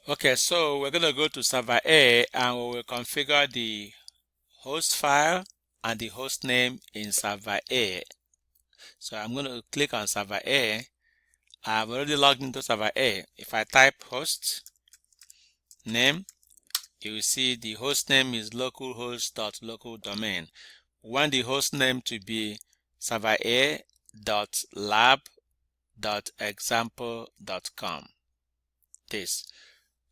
Okay, so we're going to go to server A and we will configure the host file and the host name in server A. So I'm going to click on server A. I've already logged into server A. If I type host name, you will see the host name is localhost.localdomain. We want the host name to be server A.lab.example.com. This.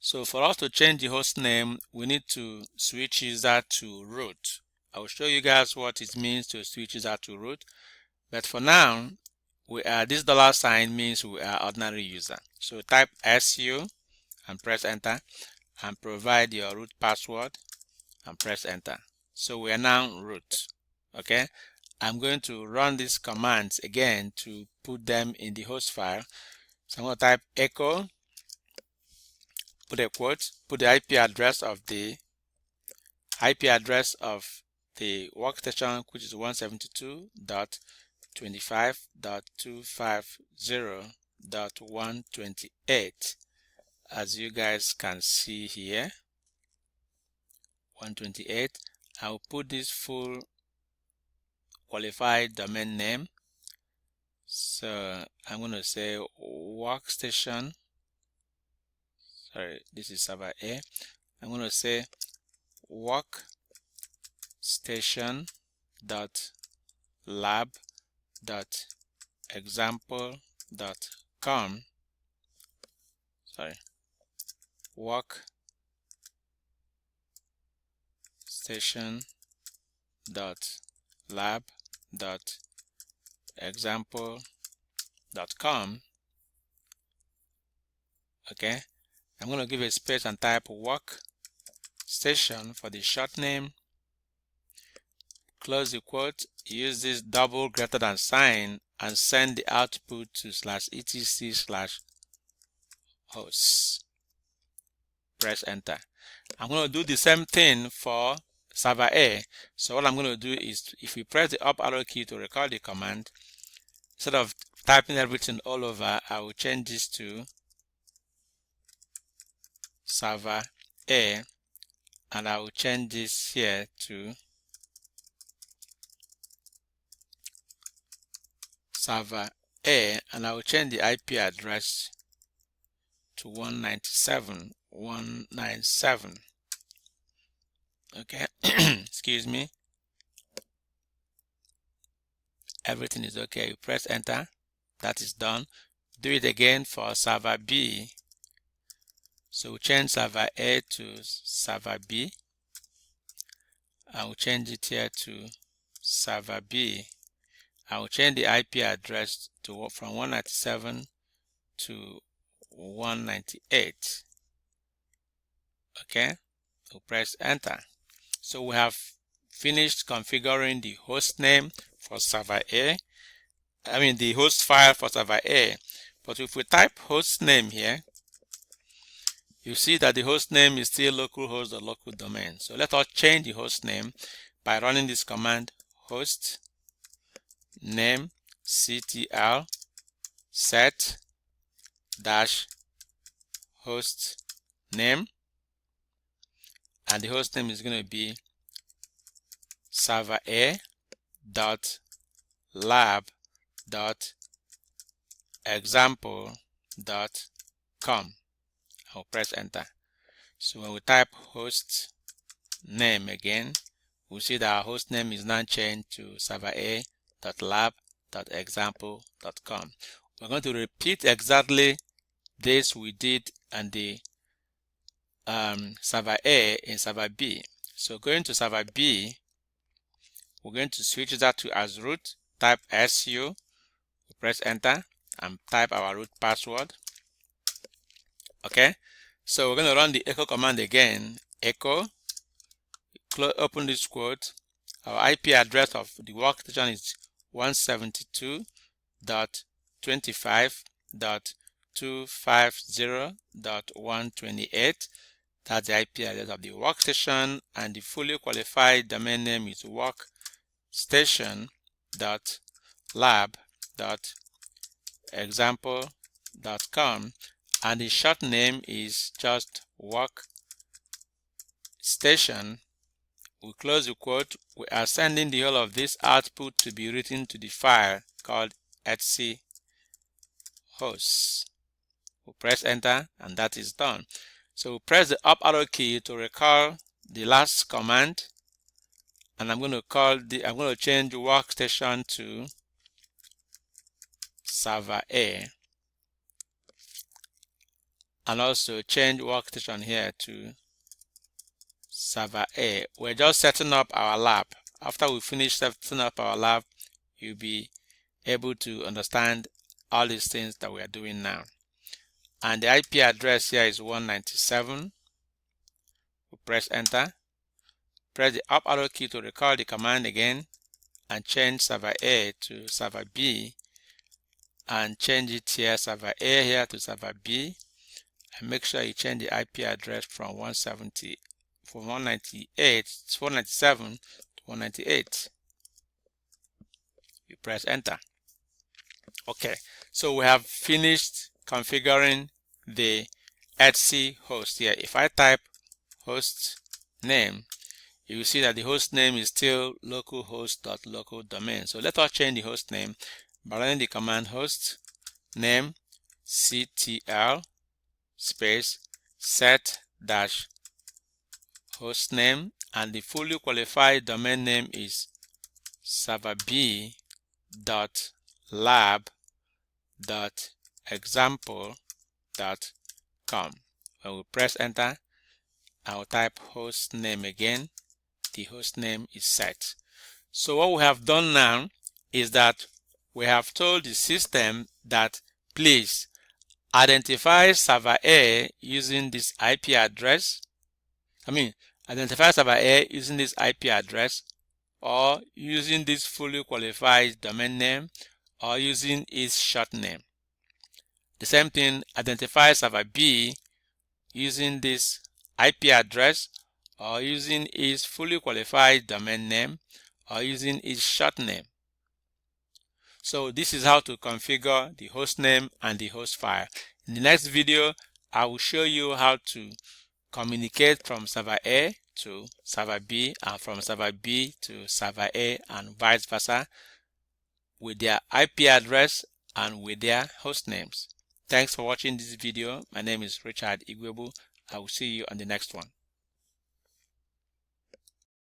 So for us to change the host name, we need to switch user to root. I will show you guys what it means to switch user to root. But for now, this $sign means we are ordinary user. So type SU and press enter and provide your root password and press enter. So we are now root. Okay. I'm going to run these commands again to put them in the host file. So I'm going to type echo, put a quote, put the IP address of the workstation, which is 172.25.250.128. As you guys can see here, 128. I'll put this full qualified domain name. So I'm going to say workstation. Sorry, this is server A. I'm going to say workstation.lab.example.com. Sorry, workstation.lab.example.com. Okay, I'm going to give a space and type workstation for the short name. Close the quote, use this double greater than sign and send the output to /etc/hosts. Press enter. I'm going to do the same thing for server A. So what I'm going to do is, if we press the up arrow key to record the command, instead of typing everything all over, I will change this to server A, and I will change this here to server A, and I will change the IP address to 197.197. Okay, excuse me. Everything is okay. You press enter. That is done. Do it again for server B. So change server A to server B. I will change it here to server B. I will change the IP address to from 197 to 198. Okay, so press enter. So we have finished configuring the host name for server A. The host file for server A. But if we type host name here, you see that the host name is still localhost or local domain. So let us change the host name by running this command host name ctl set dash host name, and the host name is going to be server A dot lab dot example dot com. I'll press enter. So when we type host name again, we'll see that our host name is now changed to server A.lab.example.com. We're going to repeat exactly this we did on the server A in server B. So going to server B, we're going to switch that to as root, type SU, press enter, and type our root password. Okay, so we're going to run the echo command again. Echo, open this quote. Our IP address of the workstation is 172.250.128. That's the IP address of the workstation, and the fully qualified domain name is workstation.lab.example.com. and the short name is just workstation. We close the quote. We are sending the whole of this output to be written to the file called RHCSA host. We press enter and that is done. So we press the up arrow key to recall the last command, and I'm going to change workstation to server A, and also change workstation here to server A. We're just setting up our lab. After we finish setting up our lab, you'll be able to understand all these things that we are doing now. And the IP address here is 197. We press enter. Press the up arrow key to recall the command again and change server A to server B, and change it here, server A here to server B, and make sure you change the IP address from 197 to 198. You press enter. Okay, so we have finished configuring the RHC host here. If I type host name, you will see that the host name is still localhost.local domain. So let us change the host name by running the command host name ctl space set dash host name, and the fully qualified domain name is serverb.lab.example.com. When we press enter, I will type host name again. The host name is set. So what we have done now is that we have told the system that please identify server A using this IP address. Identify server A using this IP address, or using this fully qualified domain name, or using its short name. The same thing, identify server B using this IP address, or using its fully qualified domain name, or using its short name. So this is how to configure the host name and the host file. In the next video, I will show you how to communicate from server A to server B, and from server B to server A, and vice versa, with their IP address and with their host names. Thanks for watching this video. My name is Richard Igwebu. I will see you on the next one.